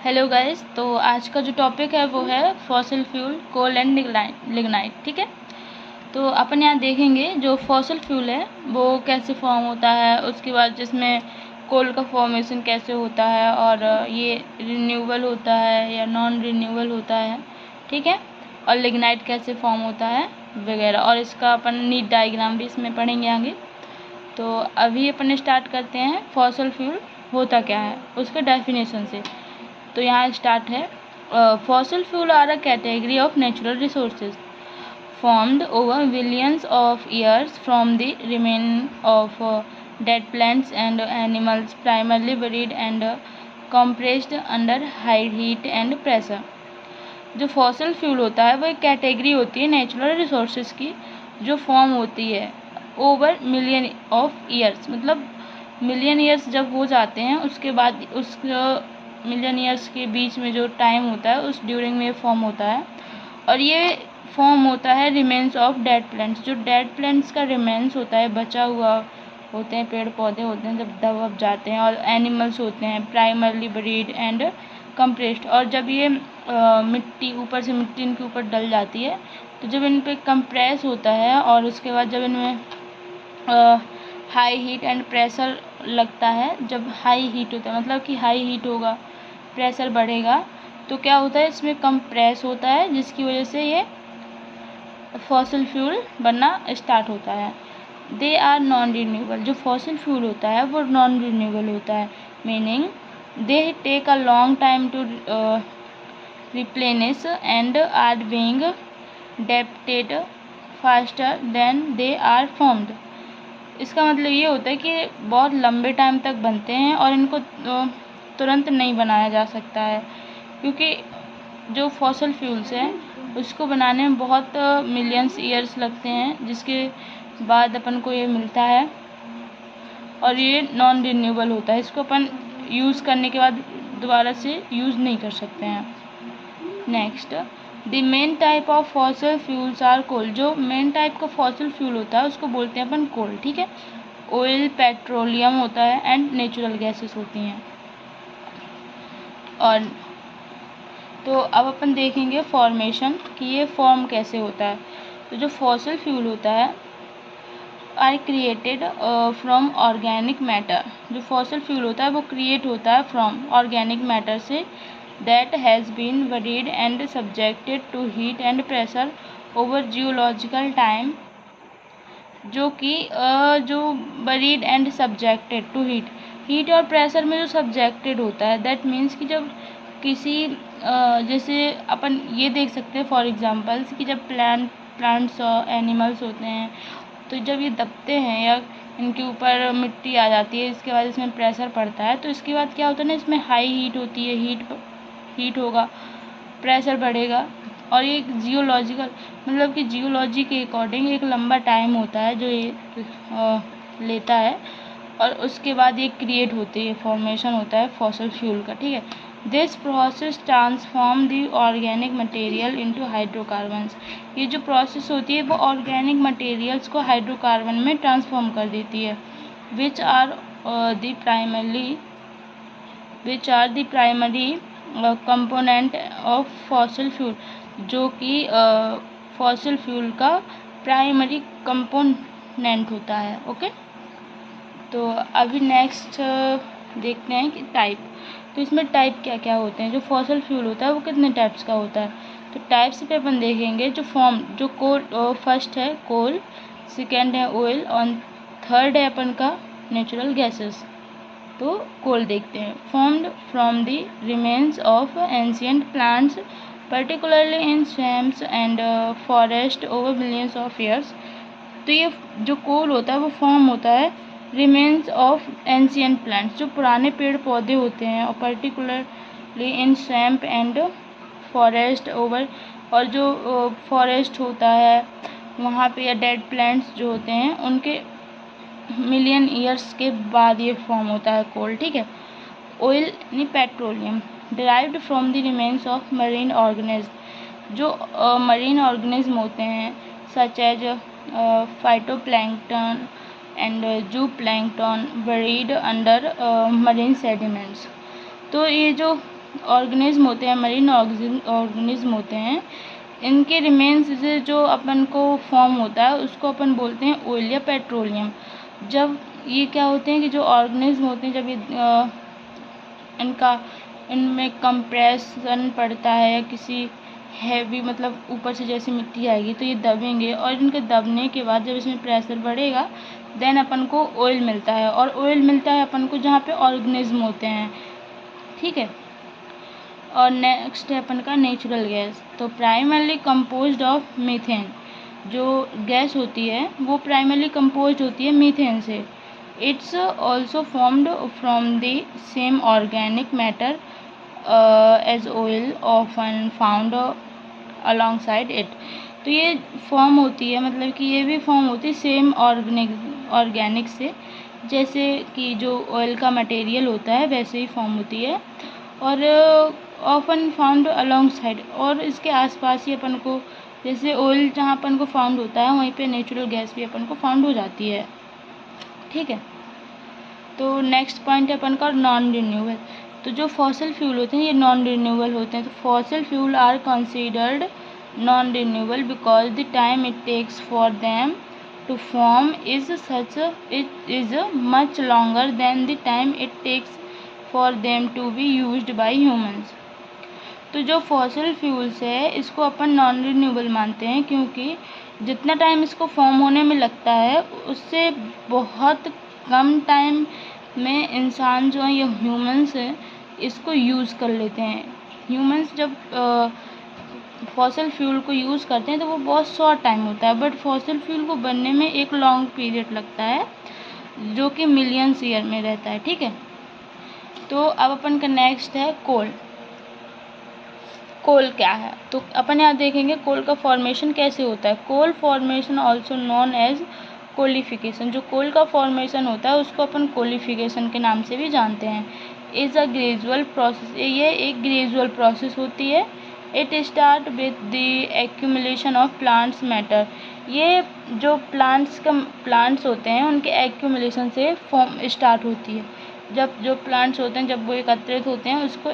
Hello guys. तो आज का जो टॉपिक है वो है fossil fuel, coal and lignite. ठीक है, तो अपन यहाँ देखेंगे जो फॉसिल फ्यूल है वो कैसे फॉर्म होता है, उसके बाद जिसमें कोल का फॉर्मेशन कैसे होता है, और ये रिन्यूएबल होता है या नॉन रिन्यूएबल होता है। ठीक है, और लिग्नाइट कैसे फॉर्म होता है वगैरह, और इसका अपन नीट डायग्राम भी इसमें पढ़ेंगे आगे। तो अभी अपन स्टार्ट करते हैं फॉसिल फ्यूल होता क्या है उसके डेफिनेशन से। तो यहाँ स्टार्ट है, fossil fuel are a category of natural resources formed over billions of years from the remains of dead plants and animals, primarily buried and compressed under high heat and pressure। जो fossil fuel होता है वो एक category होती है natural resources की, जो form होती है ओवर मिलियन ऑफ ईयर्स, मतलब मिलियन ईयर्स जब हो जाते हैं उसके बाद उस मिलियन ईयर्स के बीच में जो टाइम होता है उस ड्यूरिंग में फॉर्म होता है। और ये फॉर्म होता है रिमेन्स ऑफ डेड प्लांट्स, जो डेड प्लांट्स का रिमेन्स होता है, बचा हुआ होते हैं, पेड़ पौधे होते हैं जब दब जाते हैं, और एनिमल्स होते हैं प्राइमरली ब्रीड एंड कंप्रेस्ड। और जब ये मिट्टी ऊपर से मिट्टी इनके ऊपर डल जाती है तो जब इन पे कंप्रेस होता है और उसके बाद जब इनमें हाई हीट एंड प्रेशर लगता है, जब हाई हीट होता है मतलब कि हाई हीट होगा, प्रेशर बढ़ेगा, तो क्या होता है इसमें कंप्रेस होता है, जिसकी वजह से ये फॉसिल फ्यूल बनना स्टार्ट होता है। दे आर नॉन रिन्यूएबल, जो फॉसिल फ्यूल होता है वो नॉन रिन्यूएबल होता है, meaning they take a long time to replenish and are being depleted faster than they are formed. इसका मतलब ये होता है कि बहुत लंबे टाइम तक बनते हैं और इनको तुरंत नहीं बनाया जा सकता है, क्योंकि जो फॉसिल फ्यूल्स हैं उसको बनाने में बहुत मिलियंस ईयर्स लगते हैं, जिसके बाद अपन को ये मिलता है, और ये नॉन रिन्यूएबल होता है। इसको अपन यूज़ करने के बाद दोबारा से यूज़ नहीं कर सकते हैं। Next, the main type of fossil fuels are coal. जो मेन टाइप का फॉसिल फ्यूल होता है उसको बोलते हैं अपन कोल। ठीक है, ऑयल, पेट्रोलियम होता है एंड नेचुरल गैसेस होती हैं। और तो अब अपन देखेंगे फॉर्मेशन कि ये फॉर्म कैसे होता है। तो जो फॉसिल फ्यूल होता है are created from organic matter. जो फॉसिल फ्यूल होता है वो क्रिएट होता है फ्रॉम ऑर्गेनिक मैटर से, that has been buried and subjected to heat and pressure over geological time। जो कि जो buried and subjected to heat और प्रेशर में जो सब्जेक्टेड होता है, दैट मीन्स कि जब किसी जैसे अपन ये देख सकते हैं फॉर एग्जांपल्स कि जब प्लांट्स और एनिमल्स होते हैं तो जब ये दबते हैं या इनके ऊपर मिट्टी आ जाती है, इसके बाद इसमें प्रेशर पड़ता है, तो इसके बाद क्या होता है ना, इसमें हाई हीट होती है, हीट होगा, प्रेशर बढ़ेगा, और ये जियोलॉजिकल मतलब कि जियोलॉजी के अकॉर्डिंग एक लंबा टाइम होता है जो ये लेता है, और उसके बाद ये क्रिएट होती है, फॉर्मेशन होता है फॉसिल फ्यूल का। ठीक है, this process transform the organic material into hydrocarbons. ये जो प्रोसेस होती है वो ऑर्गेनिक मटेरियल्स को हाइड्रोकार्बन में ट्रांसफॉर्म कर देती है, which are the primary component of fossil fuel, जो कि फॉसिल फ्यूल का प्राइमरी कंपोनेंट होता है। ओके, तो अभी नेक्स्ट देखते हैं कि टाइप। तो इसमें टाइप क्या क्या होते हैं। जो फॉसिल फ्यूल होता है वो कितने टाइप्स का होता है, तो टाइप्स पे अपन देखेंगे। जो कोल, फर्स्ट है कोल, सेकेंड है ऑयल, और थर्ड है अपन का नेचुरल गैसेस। तो कोल देखते हैं। Formed from the remains of ancient plants particularly in swamps and forest over billions of years. तो ये जो कोल होता है वो फॉर्म होता है रिमेन्स ऑफ एंशियंट प्लांट्स, जो पुराने पेड़ पौधे होते हैं, और particularly in swamp and forest over, और जो फॉरेस्ट होता है वहाँ पे, या डेड प्लांट्स जो होते हैं उनके मिलियन ईयर्स के बाद ये फॉर्म होता है कोल। ठीक है, ऑयल यानी petroleum, derived from the remains of marine organism. जो मरीन ऑर्गेनिज्म होते हैं such as phytoplankton and zooplankton buried under marine sediments. तो ये जो ऑर्गेनिज्म होते हैं, मरीन ऑर्गेनिज्म होते हैं, इनके रिमेन्स से जो अपन को फॉर्म होता है उसको अपन बोलते हैं ऑयल या पेट्रोलियम। जब ये क्या होते हैं कि जो ऑर्गेनिज्म होते हैं, जब ये इनमें कंप्रेशन पड़ता है या किसी हैवी मतलब ऊपर से जैसे मिट्टी आएगी तो ये दबेंगे, और इनके दबने के बाद जब इसमें प्रेशर बढ़ेगा देन अपन को ऑयल मिलता है, और ऑयल मिलता है अपन को जहाँ पे ऑर्गेनिज्म होते हैं, ठीक है। और नेक्स्ट है अपन का नेचुरल गैस। तो प्राइमरली कंपोज्ड ऑफ मीथेन, जो गैस होती है वो प्राइमरली कंपोज्ड होती है मीथेन से। It's also formed from the same organic matter as oil often found alongside it. तो ये फॉर्म होती है, मतलब कि ये भी फॉर्म होती है सेम ऑर्गेनिक से, जैसे कि जो ऑयल का मटेरियल होता है वैसे ही फॉर्म होती है, और ऑफन फाउंड अलॉन्गसाइड, और इसके आसपास ही अपन को, जैसे ऑयल जहाँ अपन को फाउंड होता है वहीं पे नेचुरल गैस भी अपन को फाउंड हो जाती है, ठीक है। तो नेक्स्ट पॉइंट है अपन का नॉन रिन्यूएबल। तो जो फॉसिल फ्यूल होते हैं ये नॉन रिन्यूएबल होते हैं। तो fossil fuel are considered non renewable because the time it takes for them to form is such it is much longer than the time it takes for them to be used by humans. तो जो fossil fuels है इसको अपन non renewable मानते हैं, क्योंकि जितना time इसको form होने में लगता है उससे बहुत कम टाइम में इंसान जो है, ये ह्यूमंस है, इसको यूज़ कर लेते हैं। ह्यूमंस जब फॉसिल फ्यूल को यूज़ करते हैं तो वो बहुत शॉर्ट टाइम होता है, बट फॉसिल फ्यूल को बनने में एक लॉन्ग पीरियड लगता है जो कि मिलियंस ईयर में रहता है, ठीक है। तो अब अपन का नेक्स्ट है कोल। कोल क्या है? तो अपन यहाँ देखेंगे कोल का फॉर्मेशन कैसे होता है। कोल फॉर्मेशन ऑल्सो नॉन एज कोलिफिकेशन। जो कोल का फॉर्मेशन होता है उसको अपन कोलिफिकेशन के नाम से भी जानते हैं। इज़ अ ग्रेजुअल प्रोसेस, ये एक ग्रेजुअल प्रोसेस होती है। It start with the accumulation of plants matter. ये जो प्लांट्स होते हैं उनके एक्यूमुलेशन से फॉर्म स्टार्ट होती है। जब जो प्लांट्स होते हैं जब वो एकत्रित होते हैं उसको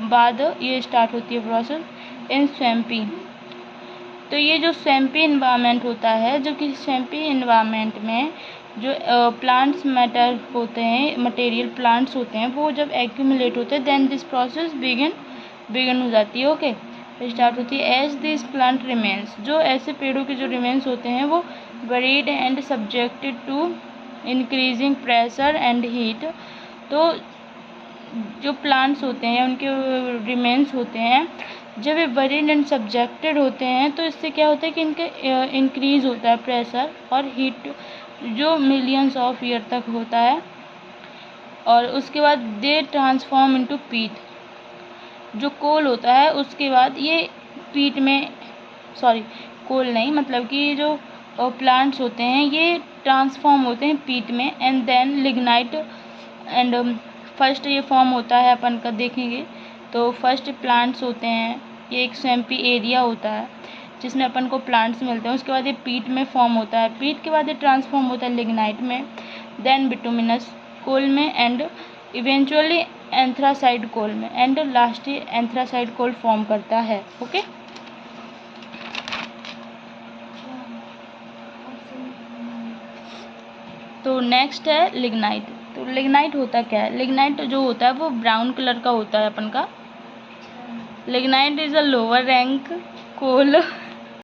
बाद ये स्टार्ट होती है प्रोसेस इन स्वैम्पी। तो ये जो स्वैम्पी इन्वायरमेंट होता है, जो कि स्वैम्पी इन्वायरमेंट में जो प्लांट्स मैटर होते हैं, मटेरियल प्लांट्स होते हैं, वो जब एक्यूमुलेट होते हैं देन दिस प्रोसेस बिगिन हो जाती है, ओके, स्टार्ट होती है। एज दिस प्लांट रिमेन्स, जो ऐसे पेड़ों के जो रिमेन्स होते हैं वो buried and subjected to increasing pressure and heat. तो जो प्लांट्स होते हैं उनके रिमेन्स होते हैं जब ये बरीड एंड सब्जेक्टेड होते हैं तो इससे क्या होता है कि इनके इंक्रीज़ होता है प्रेशर और हीट, जो मिलियंस ऑफ ईयर तक होता है, और उसके बाद दे ट्रांसफॉर्म इनटू पीट। जो कोल होता है उसके बाद ये पीट में, सॉरी कोल नहीं, मतलब कि जो प्लांट्स होते हैं ये ट्रांसफॉर्म होते हैं पीट में, and then lignite and first ये फॉर्म होता है अपन का देखेंगे। तो फर्स्ट प्लांट्स होते हैं, ये एक स्वैम्पी एरिया होता है जिसमें अपन को प्लांट्स मिलते हैं। उसके बाद ये पीट में फॉर्म होता है, पीट के बाद ये ट्रांसफॉर्म होता है लिग्नाइट में, देन बिटुमिनस कोल में, एंड इवेंचुअली एंथ्रासाइड कोल में, एंड लास्ट एंथ्रासाइड कोल फॉर्म करता है, ओके। तो नेक्स्ट है लिग्नाइट। तो लिग्नाइट होता क्या है? लिग्नाइट जो होता है वो ब्राउन कलर का होता है अपन का। Lignite is a lower rank coal